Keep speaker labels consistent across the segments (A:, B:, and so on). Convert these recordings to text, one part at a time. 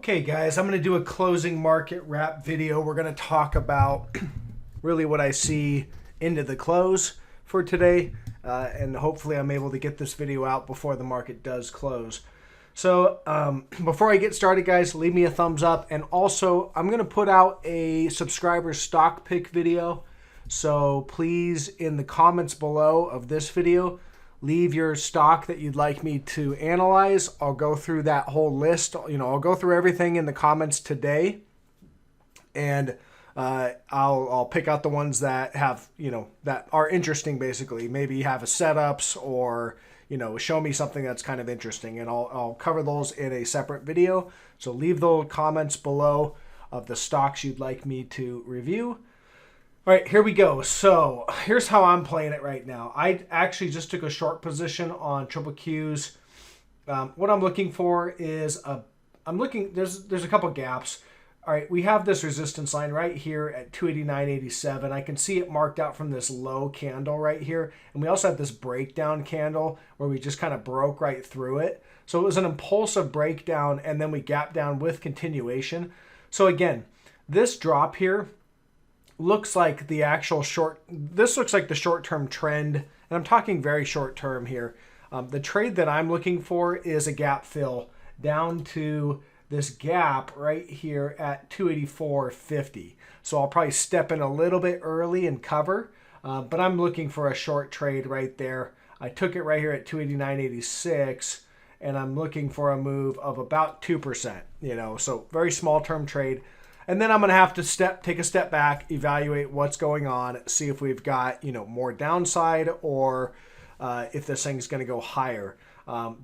A: Okay guys, I'm going to do a closing market wrap video. We're going to talk about really what I see into the close for today, and hopefully I'm able to get this video out before the market does close. So before I get started guys, leave me a thumbs up, and also I'm going to put out a subscriber stock pick video. So please, in the comments below of this video, leave your stock that you'd like me to analyze. I'll go through that whole list. I'll go through everything in the comments today, and I'll pick out the ones that have, that are interesting basically. Maybe you have a setups or, show me something that's kind of interesting, and I'll cover those in a separate video. So leave those comments below of the stocks you'd like me to review. All right, here we go. So here's how I'm playing it right now. I actually just took a short position on triple Qs. What I'm looking for is there's a couple gaps. All right, we have this resistance line right here at 289.87. I can see it marked out from this low candle right here. And we also have this breakdown candle where we just kind of broke right through it. So it was an impulsive breakdown, and then we gapped down with continuation. So again, this drop here looks like the actual this looks like the short-term trend, and I'm talking very short-term here. The trade that I'm looking for is a gap fill down to this gap right here at 284.50. So I'll probably step in a little bit early and cover, but I'm looking for a short trade right there. I took it right here at 289.86, and I'm looking for a move of about 2%, so very small term trade. And then I'm going to have to take a step back, evaluate what's going on, see if we've got, more downside, or if this thing's going to go higher.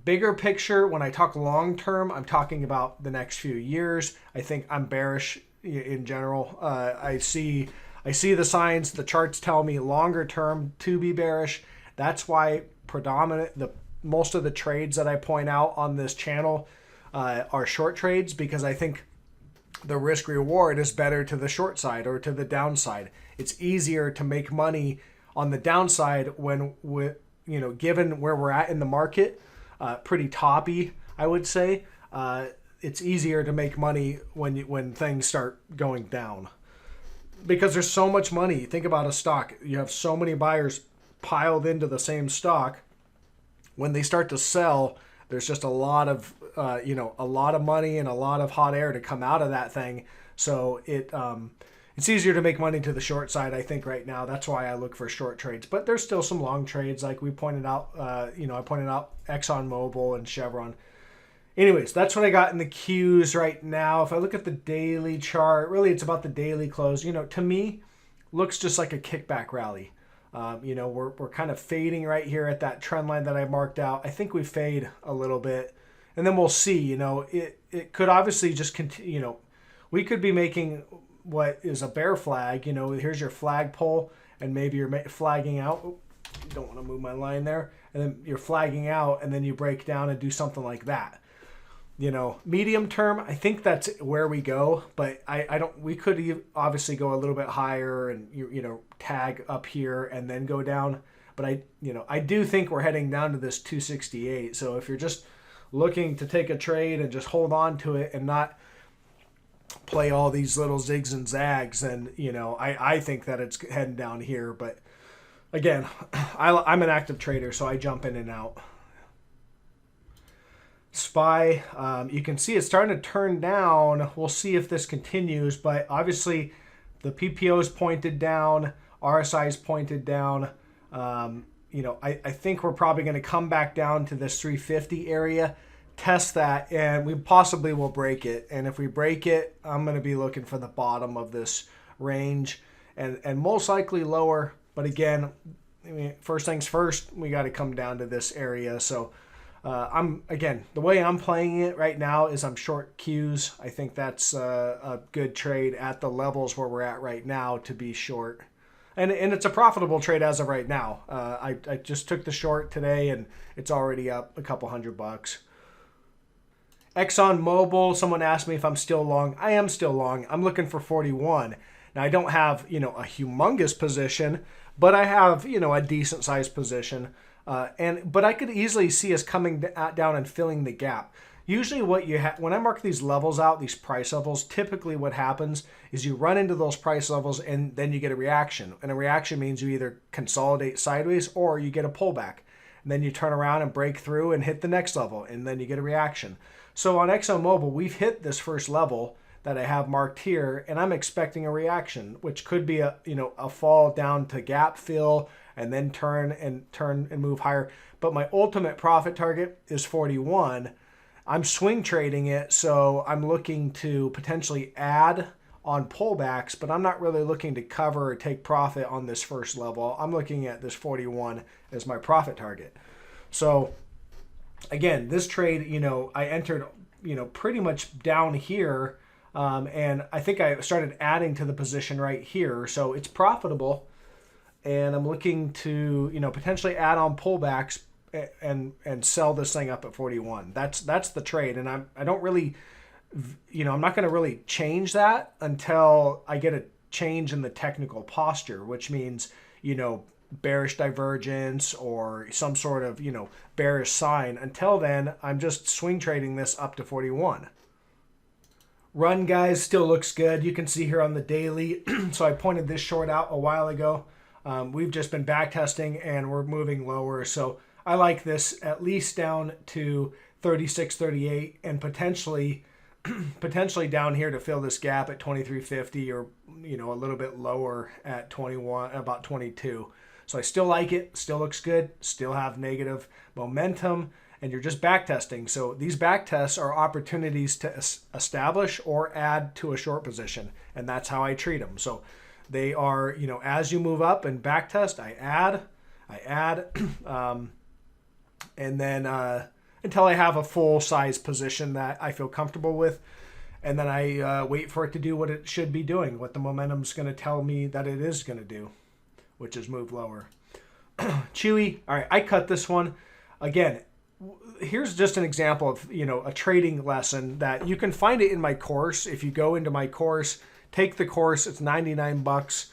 A: Bigger picture, when I talk long term, I'm talking about the next few years. I think I'm bearish in general. I see the signs, the charts tell me longer term to be bearish. That's why most of the trades that I point out on this channel are short trades, because I think the risk reward is better to the short side or to the downside. It's easier to make money on the downside when given where we're at in the market, pretty toppy, I would say. It's easier to make money when things start going down, because there's so much money. Think about a stock. You have so many buyers piled into the same stock. When they start to sell, there's just a lot of money and a lot of hot air to come out of that thing. So it's easier to make money to the short side, I think, right now. That's why I look for short trades. But there's still some long trades, like we pointed out. I pointed out Exxon Mobil and Chevron. Anyways, that's what I got in the Qs right now. If I look at the daily chart, really it's about the daily close. To me, looks just like a kickback rally. We're kind of fading right here at that trend line that I marked out. I think we fade a little bit, and then we'll see. It could obviously just continue. We could be making what is a bear flag. Here's your flagpole, and maybe you're flagging out. Oh, don't want to move my line there. And then you're flagging out, and then you break down and do something like that. Medium term, I think that's where we go, but I don't. We could obviously go a little bit higher and tag up here and then go down. But I do think we're heading down to this 268. So if you're just looking to take a trade and just hold on to it and not play all these little zigs and zags, then I think that it's heading down here. But again, I'm an active trader, so I jump in and out. SPY, you can see it's starting to turn down. We'll see if this continues, but obviously the PPO is pointed down, RSI is pointed down. I think we're probably going to come back down to this 350 area, test that, and we possibly will break it. And if we break it, I'm going to be looking for the bottom of this range, and most likely lower. But again, first things first, we got to come down to this area. So the way I'm playing it right now is I'm short Qs. I think that's a good trade at the levels where we're at right now to be short. And it's a profitable trade as of right now. I just took the short today, and it's already up a couple $100. Exxon Mobil, someone asked me if I'm still long. I am still long. I'm looking for 41. Now, I don't have, a humongous position, but I have, a decent sized position. But I could easily see us coming down and filling the gap. Usually what you have, when I mark these levels out, these price levels, typically what happens is you run into those price levels and then you get a reaction. And a reaction means you either consolidate sideways or you get a pullback. And then you turn around and break through and hit the next level, and then you get a reaction. So on Exxon Mobil, we've hit this first level that I have marked here, and I'm expecting a reaction, which could be a fall down to gap fill and then turn and move higher. But my ultimate profit target is 41. I'm swing trading it, so I'm looking to potentially add on pullbacks, but I'm not really looking to cover or take profit on this first level. I'm looking at this 41 as my profit target. So again, this trade, I entered, pretty much down here, and I think I started adding to the position right here. So it's profitable, and I'm looking to, potentially add on pullbacks and sell this thing up at 41. That's the trade, and I don't really, I'm not going to really change that until I get a change in the technical posture, which means, bearish divergence or some sort of, bearish sign. Until then, I'm just swing trading this up to 41. Run, guys, still looks good. You can see here on the daily. So I pointed this short out a while ago. We've just been back testing and we're moving lower. So I like this at least down to 36.38 and potentially down here to fill this gap at 23.50 or a little bit lower at 21, about 22. So I still like it, still looks good, still have negative momentum, and you're just back testing. So these back tests are opportunities to establish or add to a short position, and that's how I treat them. So they are, as you move up and back test, I add, and then until I have a full size position that I feel comfortable with. And then I wait for it to do what it should be doing, what the momentum's going to tell me that it is going to do, which is move lower. Chewy, all right, I cut this one. Again, here's just an example of, a trading lesson that you can find it in my course. If you go into my course, take the course, it's $99.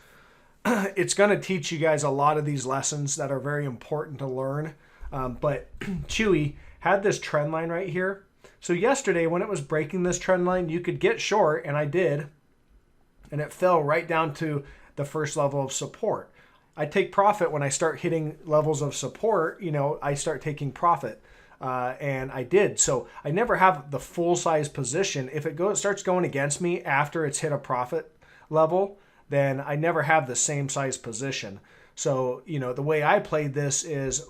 A: It's going to teach you guys a lot of these lessons that are very important to learn. But Chewy had this trend line right here. So yesterday when it was breaking this trend line, you could get short, and I did, and it fell right down to the first level of support. I take profit when I start hitting levels of support, I start taking profit, and I did. So I never have the full size position. If it starts going against me after it's hit a profit level, then I never have the same size position. So, the way I played this is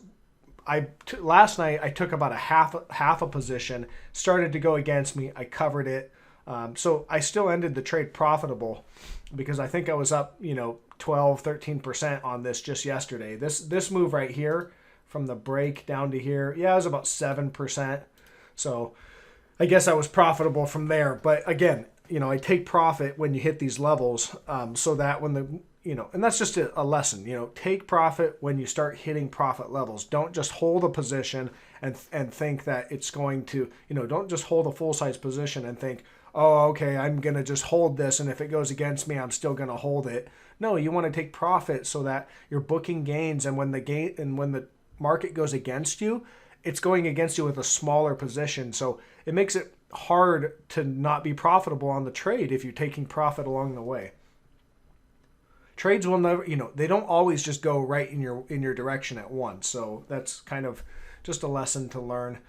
A: last night I took about a half a position, started to go against me. I covered it. So I still ended the trade profitable because I think I was up, 12, 13% on this just yesterday. This move right here from the break down to here, it was about 7%. So I guess I was profitable from there. But again, I take profit when you hit these levels, so that when and that's just a lesson, take profit when you start hitting profit levels. Don't just hold a position and think that it's going to, don't just hold a full size position and think, oh, okay, I'm going to just hold this, and if it goes against me, I'm still going to hold it. No, you want to take profit so that you're booking gains, and when the market goes against you, it's going against you with a smaller position. So it makes it hard to not be profitable on the trade if you're taking profit along the way. Trades will never, they don't always just go right in your direction at once. So that's kind of just a lesson to learn.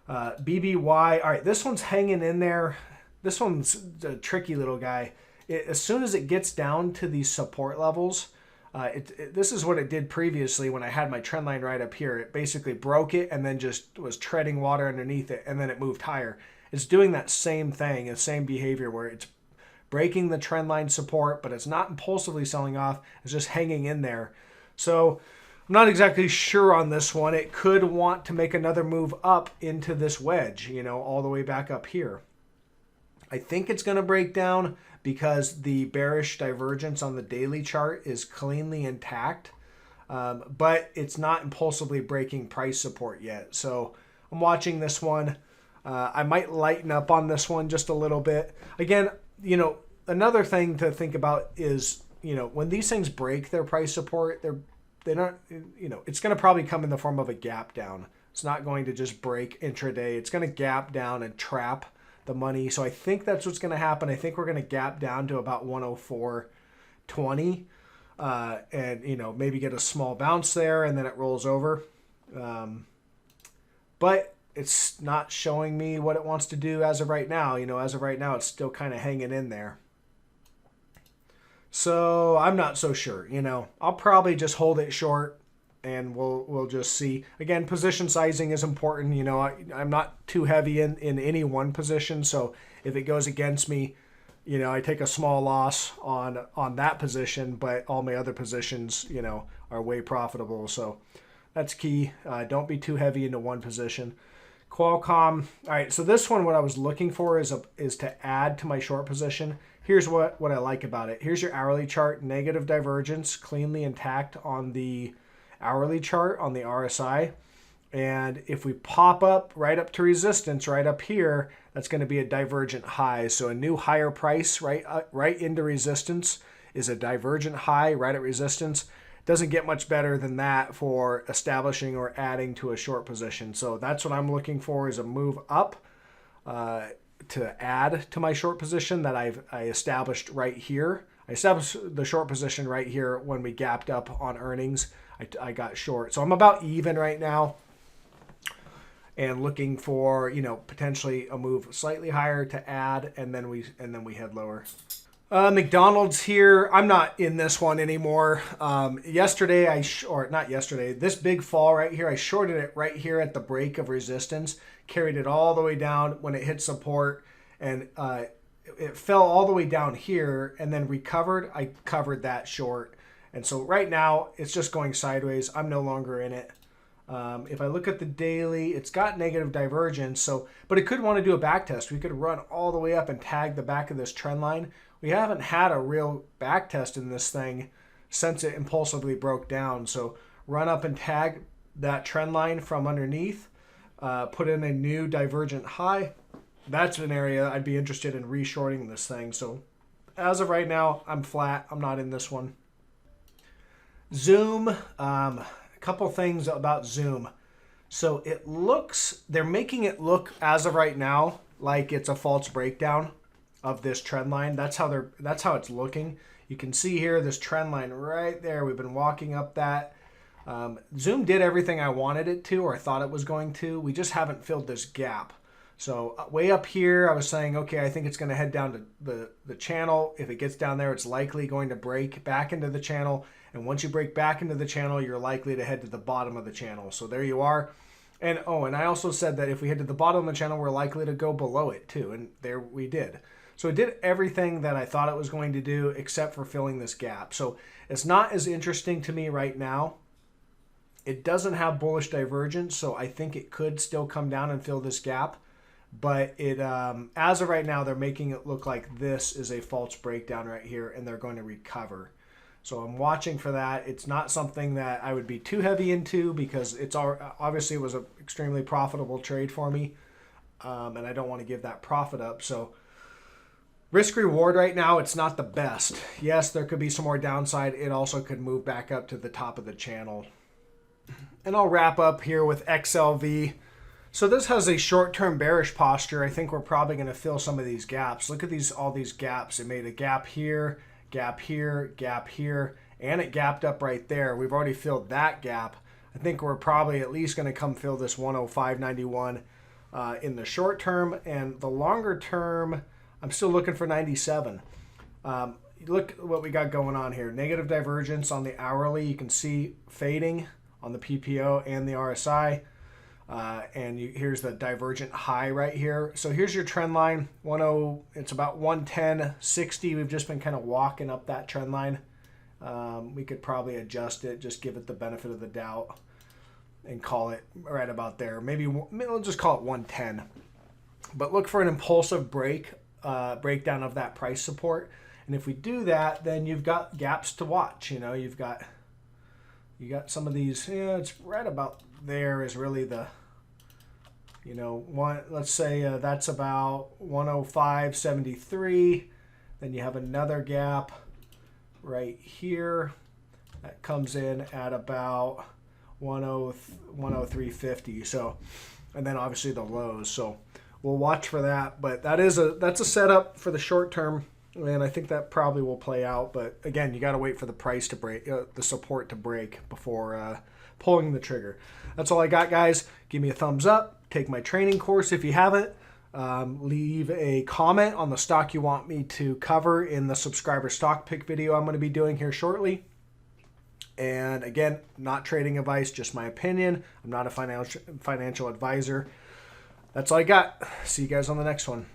A: BBY, all right, this one's hanging in there. This one's a tricky little guy. As soon as it gets down to these support levels, this is what it did previously when I had my trend line right up here. It basically broke it and then just was treading water underneath it, and then it moved higher. It's doing that same thing, the same behavior where it's breaking the trend line support, but it's not impulsively selling off. It's just hanging in there. So I'm not exactly sure on this one. It could want to make another move up into this wedge, all the way back up here. I think it's going to break down because the bearish divergence on the daily chart is cleanly intact, but it's not impulsively breaking price support yet. So I'm watching this one. I might lighten up on this one just a little bit. Again, another thing to think about is, when these things break their price support, they're not, it's going to probably come in the form of a gap down. It's not going to just break intraday. It's going to gap down and trap the money. So I think that's what's going to happen. I think we're going to gap down to about 104.20 and, you know, maybe get a small bounce there and then it rolls over. But it's not showing me what it wants to do as of right now. You know, as of right now, it's still kind of hanging in there. So I'm not so sure. You know, I'll probably just hold it short and we'll just see. Again, position sizing is important. You know, I'm not too heavy in any one position. So if it goes against me, you know, I take a small loss on that position, but all my other positions, you know, are way profitable. So that's key. Don't be too heavy into one position. Qualcomm. All right, so this one, what I was looking for is to add to my short position. Here's what I like about it. Here's your hourly chart, negative divergence, cleanly intact on the hourly chart on the RSI. And if we pop up right up to resistance right up here, that's going to be a divergent high. So a new higher price right into resistance is a divergent high right at resistance. Doesn't get much better than that for establishing or adding to a short position. So that's what I'm looking for, is a move up to add to my short position that I established right here. I established the short position right here when we gapped up on earnings. I got short. So I'm about even right now and looking for, you know, potentially a move slightly higher to add, and then we head lower. McDonald's here. I'm not in this one anymore. Yesterday, this big fall right here, I shorted it right here at the break of resistance, carried it all the way down when it hit support, and it fell all the way down here and then recovered. I covered that short. And so right now, it's just going sideways. I'm no longer in it. If I look at the daily, it's got negative divergence, but it could want to do a back test. We could run all the way up and tag the back of this trend line. We haven't had a real back test in this thing since it impulsively broke down. So run up and tag that trend line from underneath, put in a new divergent high. That's an area I'd be interested in reshorting this thing. So as of right now, I'm flat. I'm not in this one. Zoom, a couple things about Zoom. So they're making it look as of right now like it's a false breakdown of this trend line. That's how it's looking. You can see here this trend line right there. We've been walking up that. Zoom did everything I wanted it to, or I thought it was going to. We just haven't filled this gap. So way up here, I was saying, okay, I think it's going to head down to the channel. If it gets down there, it's likely going to break back into the channel. And once you break back into the channel, you're likely to head to the bottom of the channel. So there you are. And I also said that if we head to the bottom of the channel, we're likely to go below it too. And there we did. So it did everything that I thought it was going to do except for filling this gap. So it's not as interesting to me right now. It doesn't have bullish divergence, so I think it could still come down and fill this gap. But it, as of right now, they're making it look like this is a false breakdown right here, and they're going to recover. So I'm watching for that. It's not something that I would be too heavy into because obviously it was an extremely profitable trade for me, and I don't want to give that profit up. So risk reward right now, it's not the best. Yes, there could be some more downside. It also could move back up to the top of the channel. And I'll wrap up here with XLV. So this has a short-term bearish posture. I think we're probably going to fill some of these gaps. Look at all these gaps. It made a gap here, gap here, gap here, and it gapped up right there. We've already filled that gap. I think we're probably at least going to come fill this 105.91 in the short term. And the longer term, I'm still looking for 97. Look at what we got going on here. Negative divergence on the hourly. You can see fading on the PPO and the RSI. Here's the divergent high right here. So here's your trend line. It's about 110.60. We've just been kind of walking up that trend line. We could probably adjust it, just give it the benefit of the doubt and call it right about there. Maybe we'll just call it 110. But look for an impulsive breakdown of that price support. And if we do that, then you've got gaps to watch. You know, you got some of these. Yeah, it's right about there is really the, let's say that's about 105.73. Then you have another gap right here that comes in at about 103.50. So, and then obviously the lows. So we'll watch for that. But that's a setup for the short term, and I think that probably will play out. But again, you got to wait for the price to break, the support to break before pulling the trigger. That's all I got, guys. Give me a thumbs up. Take my training course if you haven't. Leave a comment on the stock you want me to cover in the subscriber stock pick video I'm going to be doing here shortly. And again, not trading advice, just my opinion. I'm not a financial advisor. That's all I got. See you guys on the next one.